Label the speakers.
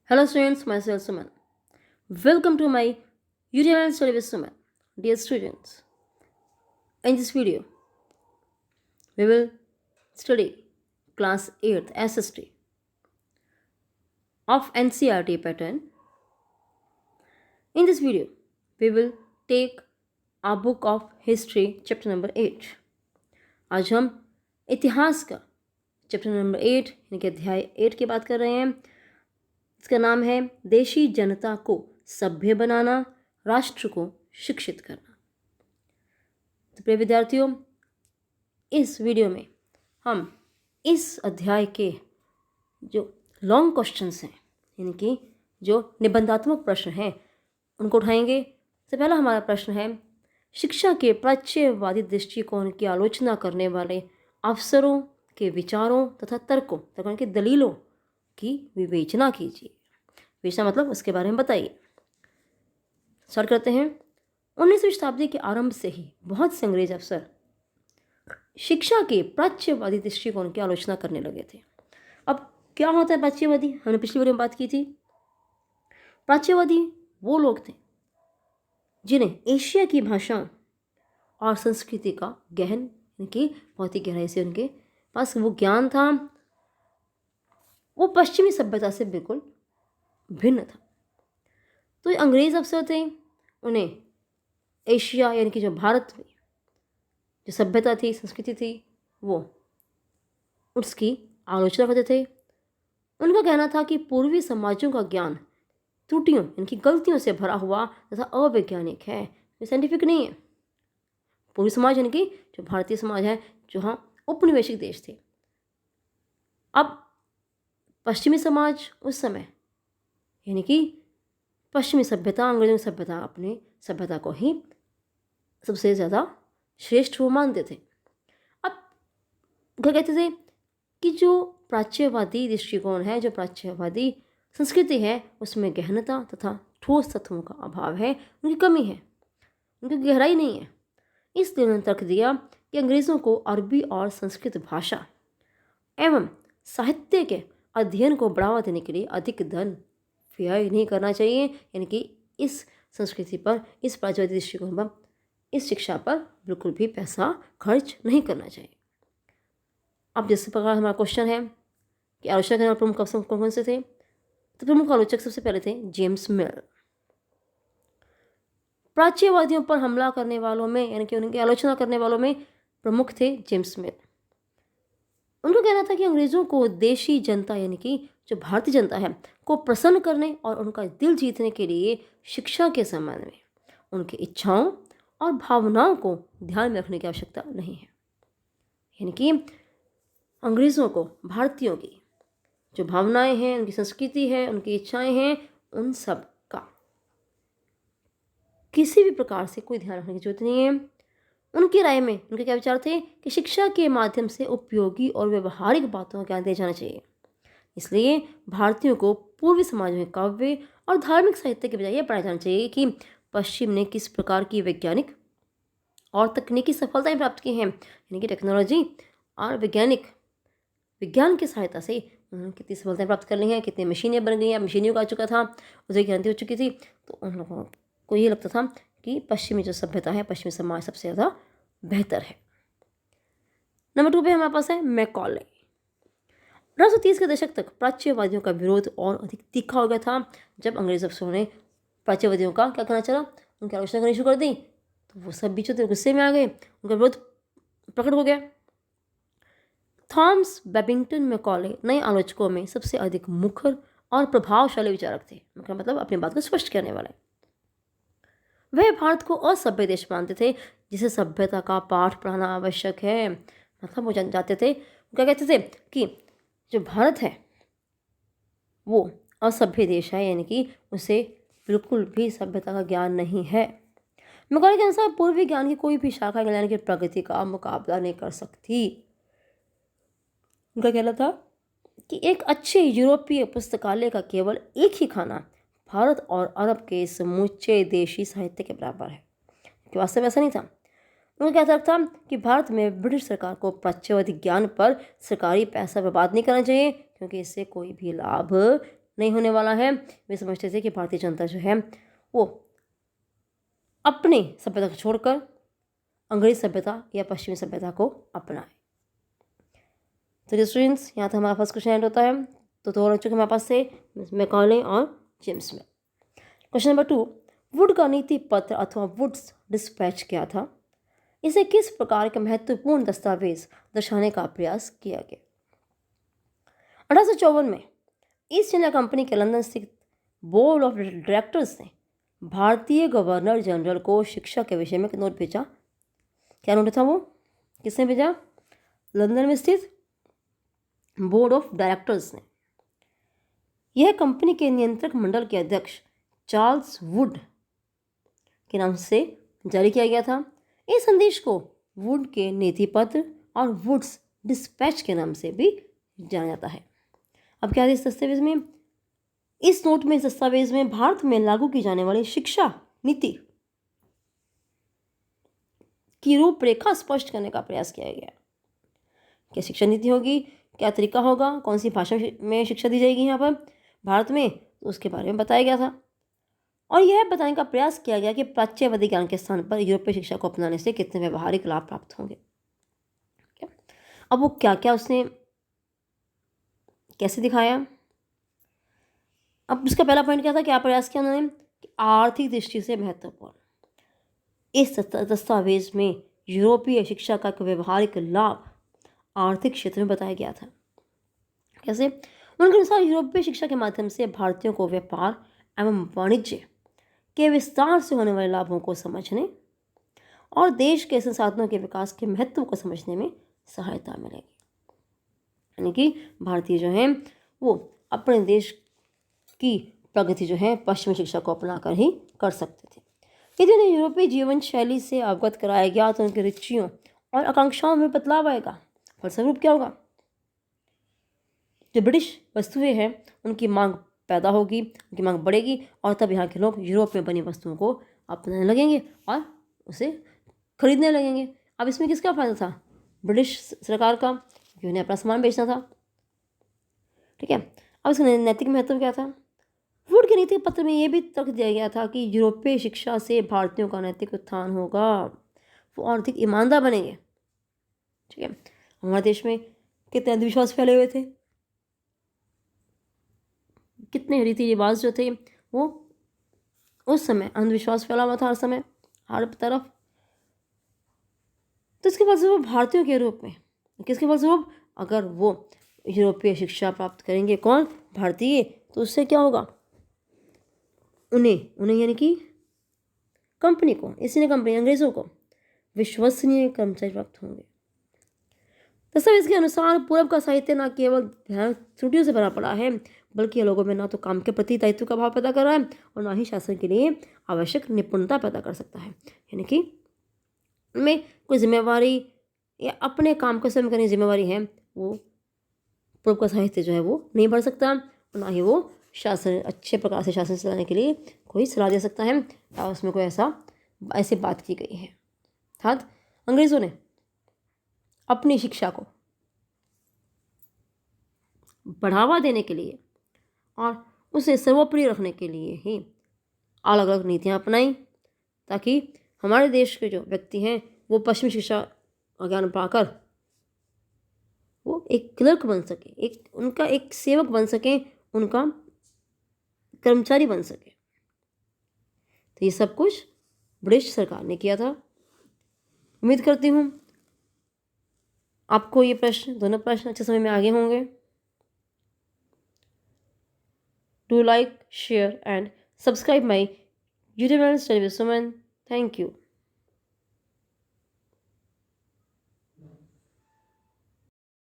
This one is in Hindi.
Speaker 1: Hello students, myself Suman. Welcome to my YouTube channel Study with Suman. Dear students, in this video, we will study class 8th SST of NCERT pattern. In this video, we will take our book of history chapter number 8. आज हम इतिहास का चैप्टर नंबर 8 यानी कि अध्याय 8 की बात कर रहे हैं. इसका नाम है देशी जनता को सभ्य बनाना, राष्ट्र को शिक्षित करना. तो प्रिय विद्यार्थियों, इस वीडियो में हम इस अध्याय के जो लॉन्ग क्वेश्चंस हैं यानी कि जो निबंधात्मक प्रश्न हैं उनको उठाएंगे. सबसे पहला हमारा प्रश्न है, शिक्षा के प्राच्यवादी दृष्टिकोण की आलोचना करने वाले अफसरों के विचारों तथा तर्कों की दलीलों की विवेचना कीजिए. विवेचना मतलब उसके बारे में बताइए. स्टार्ट करते हैं. 19वीं शताब्दी के आरंभ से ही बहुत से अंग्रेज अफसर शिक्षा के प्राच्यवादी दृष्टिकोण की आलोचना करने लगे थे. अब क्या होता है प्राच्यवादी? हमने पिछली वीडियो में बात की थी. प्राच्यवादी वो लोग थे जिन्हें एशिया की भाषाओं और संस्कृति का गहन यानी कि बहुत ही गहराई से उनके पास वो ज्ञान था. वो पश्चिमी सभ्यता से बिल्कुल भिन्न था. तो ये अंग्रेज अफसर थे, उन्हें एशिया यानी कि जो भारत में जो सभ्यता थी, संस्कृति थी, वो उसकी आलोचना करते थे. उनका कहना था कि पूर्वी समाजों का ज्ञान त्रुटियों यानी कि गलतियों से भरा हुआ तथा अवैज्ञानिक है, ये साइंटिफिक नहीं है. पूर्वी समाज यानी कि जो भारतीय समाज है, जहाँ उपनिवेशिक देश थे. अब पश्चिमी समाज उस समय यानी कि पश्चिमी सभ्यता, अंग्रेजों की सभ्यता, अपनी सभ्यता को ही सबसे ज़्यादा श्रेष्ठ वो मानते थे. अब क्या कहते थे कि जो प्राच्यवादी दृष्टिकोण है, जो प्राच्यवादी संस्कृति है, उसमें गहनता तथा ठोस तत्वों का अभाव है, उनकी कमी है, उनकी गहराई नहीं है. इसलिए उन्होंने तर्क दिया कि अंग्रेज़ों को अरबी और संस्कृत भाषा एवं साहित्य के अध्ययन को बढ़ावा देने के लिए अधिक धन व्यय नहीं करना चाहिए, यानी कि इस संस्कृति पर, इस प्राच्यवादी दृष्टिकोण पर, इस शिक्षा पर बिल्कुल भी पैसा खर्च नहीं करना चाहिए. अब जिस प्रकार हमारा क्वेश्चन है कि आलोचना करने वाले प्रमुख अफसर कौन कौन से थे, तो प्रमुख आलोचक सबसे पहले थे जेम्स मिल. प्राच्यवादियों पर हमला करने वालों में यानी कि उनकी आलोचना करने वालों में प्रमुख थे जेम्स मिल. उनका कहना था कि अंग्रेज़ों को देशी जनता यानी कि जो भारतीय जनता है को प्रसन्न करने और उनका दिल जीतने के लिए शिक्षा के संबंध में उनकी इच्छाओं और भावनाओं को ध्यान में रखने की आवश्यकता नहीं है. यानी कि अंग्रेज़ों को भारतीयों की जो भावनाएं हैं, उनकी संस्कृति है, उनकी इच्छाएं हैं, उन सब का किसी भी प्रकार से कोई ध्यान रखने की जरूरत नहीं है. उनकी राय में उनके क्या विचार थे कि शिक्षा के माध्यम से उपयोगी और व्यवहारिक बातों का ज्ञान दिया जाना चाहिए. इसलिए भारतीयों को पूर्वी समाज में काव्य और धार्मिक साहित्य के बजाय यह पढ़ाया जाना चाहिए कि पश्चिम ने किस प्रकार की वैज्ञानिक और तकनीकी सफलताएं प्राप्त की हैं, यानी कि टेक्नोलॉजी और विज्ञान की सहायता से उन्होंने कितनी सफलताएं प्राप्त कर ली हैं, कितनी मशीनें बन गई हैं, मशीन युग आ चुका था, उसे क्रांति हो चुकी थी. तो उन लोगों को ये लगता था कि पश्चिमी जो सभ्यता है, पश्चिमी समाज सबसे ज़्यादा बेहतर है. नंबर 2 पे हमारे पास है मैकॉले. 1830 के दशक तक प्राच्यवादियों का विरोध और अधिक तीखा हो गया था. जब अंग्रेज अफसरों ने प्राच्यवादियों का क्या करना चला, उनकी आलोचना करनी शुरू कर दी, तो वो सब बीचों थे गुस्से में आ गए, उनका विरोध प्रकट हो गया. थॉमस बेबिंगटन मैकॉले नए आलोचकों में सबसे अधिक मुखर और प्रभावशाली विचारक थे. मतलब अपनी बात को स्पष्ट करने वाले. वह भारत को असभ्य देश मानते थे जिसे सभ्यता का पाठ पढ़ाना आवश्यक है. मतलब वो जाते थे, क्या कहते थे कि जो भारत है वो असभ्य देश है, यानी कि उसे बिल्कुल भी सभ्यता का ज्ञान नहीं है. मैकॉले के अनुसार पूर्वी ज्ञान की कोई भी शाखा ज्ञान की प्रगति का मुकाबला नहीं कर सकती. उनका कहना था कि एक अच्छे यूरोपीय पुस्तकालय का केवल एक ही खाना भारत और अरब के समूचे देशी साहित्य के बराबर है, कि वास्तव में ऐसा नहीं था. उनका कहना था कि भारत में ब्रिटिश सरकार को प्राच्यवादी ज्ञान पर सरकारी पैसा बर्बाद नहीं करना चाहिए, क्योंकि इससे कोई भी लाभ नहीं होने वाला है। वे समझते थे कि भारतीय जनता जो है वो अपनी सभ्यता को छोड़कर अंग्रेज सभ्यता या पश्चिमी सभ्यता को अपनाए। तो स्टूडेंट्स, यहाँ था हमारा फर्स्ट क्वेश्चन एंड होता है। तो दो और चुके हमारे पास से मैकॉले और जेम्स में। क्वेश्चन नंबर 2, वुड का नीति पत्र अथवा वुड्स डिस्पैच क्या था? इसे किस प्रकार के महत्वपूर्ण दस्तावेज दर्शाने का प्रयास किया गया? 1854 में ईस्ट इंडिया कंपनी के लंदन स्थित बोर्ड ऑफ डायरेक्टर्स ने भारतीय गवर्नर जनरल को शिक्षा के विषय में एक नोट भेजा। क्या नोट था वो? किसने भेजा? लंदन में स्थित बोर्ड ऑफ डायरेक्टर्स ने। यह कंपनी के नियंत्रक मंडल के अध्यक्ष चार्ल्स वुड के नाम से जारी किया गया था। इस संदेश को वुड के नीति पत्र और वुड्स डिस्पैच के नाम से भी जाना जाता है। अब क्या है इस दस्तावेज में? इस नोट में, इस दस्तावेज में भारत में लागू की जाने वाली शिक्षा नीति की रूपरेखा स्पष्ट करने का प्रयास किया गया। क्या शिक्षा नीति होगी, क्या तरीका होगा, कौन सी भाषा में शिक्षा दी जाएगी यहाँ पर भारत में, तो उसके बारे में बताया गया था। और यह बताने का प्रयास किया गया कि प्राच्यवादी ज्ञान के स्थान पर यूरोपीय शिक्षा को अपनाने से कितने व्यवहारिक लाभ प्राप्त होंगे। अब वो क्या क्या उसने कैसे दिखाया? अब उसका पहला पॉइंट क्या था, क्या प्रयास किया उन्होंने? कि आर्थिक दृष्टि से महत्वपूर्ण इस दस्तावेज में यूरोपीय शिक्षा का एक व्यवहारिक लाभ आर्थिक क्षेत्र में बताया गया था। कैसे? उनके अनुसार यूरोपीय शिक्षा के माध्यम से भारतीयों को व्यापार एवं वाणिज्य के विस्तार से होने वाले लाभों को समझने और देश के संसाधनों के विकास के महत्व को समझने में सहायता मिलेगी। यानी कि भारतीय जो हैं वो अपने देश की प्रगति जो है पश्चिमी शिक्षा को अपनाकर ही कर सकते थे। यदि उन्हें यूरोपीय जीवन शैली से अवगत कराया गया तो उनकी रुचियों और आकांक्षाओं में बदलाव आएगा। फलस्वरूप क्या होगा? जो ब्रिटिश वस्तुएं हैं उनकी मांग पैदा होगी, उनकी मांग बढ़ेगी और तब यहाँ के लोग यूरोप में बनी वस्तुओं को अपनाने लगेंगे और उसे खरीदने लगेंगे। अब इसमें किसका फायदा था? ब्रिटिश सरकार का, क्योंकि उन्हें अपना सामान बेचना था। ठीक है। अब इसका नैतिक महत्व क्या था? वुड के नीति पत्र में यह भी तर्क दिया गया था कि यूरोपीय शिक्षा से भारतीयों का नैतिक उत्थान होगा, वो अधिक ईमानदार बनेंगे। ठीक है। हमारे देश में कितने अंधविश्वास फैले हुए थे, कितने रीति रिवाज जो थे वो उस समय अंधविश्वास फैला हुआ था हर समय, हर तरफ। तो इसके फलस्वरूप भारतीयों के रूप में, किसके फलस्वरूप? अगर वो यूरोपीय शिक्षा प्राप्त करेंगे, कौन? भारतीय, तो उससे क्या होगा? उन्हें यानी कि कंपनी को, इसी कंपनी अंग्रेजों को विश्वसनीय कर्मचारी प्राप्त होंगे। दस्तावेज के अनुसार पूर्व का साहित्य न केवल त्रुटियों से भरा पड़ा है, बल्कि लोगों में ना तो काम के प्रति दायित्व का भाव पैदा कर रहा है और ना ही शासन के लिए आवश्यक निपुणता पैदा कर सकता है। यानी कि उनमें कोई जिम्मेवारी या अपने काम को स्वयं करने की जिम्मेवारी है, वो पूर्व का साहित्य जो है वो नहीं बढ़ सकता और ना ही वो शासन, अच्छे प्रकार से शासन चलाने के लिए कोई सलाह दे सकता है या उसमें कोई ऐसी बात की गई है। अर्थात अंग्रेज़ों ने अपनी शिक्षा को बढ़ावा देने के लिए और उसे सर्वोपरि रखने के लिए ही अलग अलग नीतियाँ अपनाई, ताकि हमारे देश के जो व्यक्ति हैं वो पश्चिमी शिक्षा का ज्ञान पाकर वो एक क्लर्क बन सके, उनका एक सेवक बन सके, उनका कर्मचारी बन सके। तो ये सब कुछ ब्रिटिश सरकार ने किया था। उम्मीद करती हूँ आपको ये दोनों प्रश्न अच्छे समय में आगे होंगे। Do like, share and subscribe my YouTube channel Study with Suman. Thank you.